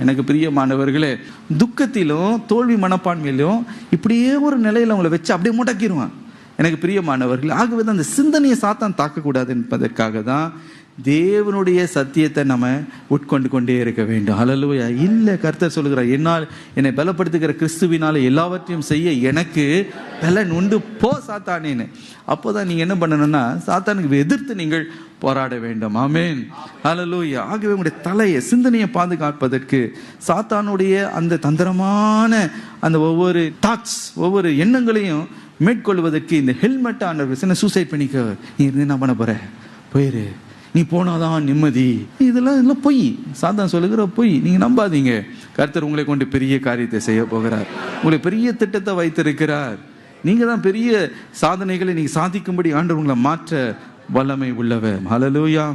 எனக்கு பிரியமானவர்களே, துக்கத்திலும் தோல்வி மனப்பான்மையிலும் இப்படியே ஒரு நிலையில அவங்களை வச்சு அப்படியே முடக்கிடுவான். எனக்கு பிரியமானவர்கள், ஆகவே தான் அந்த சிந்தனையை சாத்தான் தாக்கக்கூடாது என்பதற்காக தான் தேவனுடைய சத்தியத்தை நம்ம உட்கொண்டு கொண்டே இருக்க வேண்டும். ஹல்லேலூயா. இல்லை, கர்த்தர் சொல்லுகிறார், என்னால் என்னை பலப்படுத்துகிற கிறிஸ்துவினால எல்லாவற்றையும் செய்ய எனக்கு பலன் உண்டு, போ சாத்தானேன்னு. அப்போதான் நீங்க என்ன பண்ணணும்னா, சாத்தானுக்கு எதிர்த்து நீங்கள் போராட வேண்டும். ஆமென், ஹல்லேலூயா. ஆகவே உங்களுடைய தலையை, சிந்தனையை பாதுகாப்பதற்கு சாத்தானுடைய அந்த தந்திரமான அந்த ஒவ்வொரு தாட்ஸ், ஒவ்வொரு எண்ணங்களையும் மேற்கொள்வதற்கு இந்த ஹெல்மெட் ஆன சூசைட் பண்ணிக்க, நீ இருந்து என்ன பண்ண போற, போயிரு, நீ போனாதான் நிம்மதி, இதெல்லாம் பொய். சாத்தான் சொல்லுகிற பொய். நீங்க நம்பாதீங்க. கர்த்தர் உங்களை கொண்டு பெரிய காரியத்தை செய்ய போகிறார். உங்களை பெரிய திட்டத்தை வைத்திருக்கிறார். நீங்க தான் பெரிய சாதனைகளை நீங்க சாதிக்கும்படி ஆண்டவர் உங்களை மாற்ற வல்லமை உள்ளவர். ஹல்லேலூயா.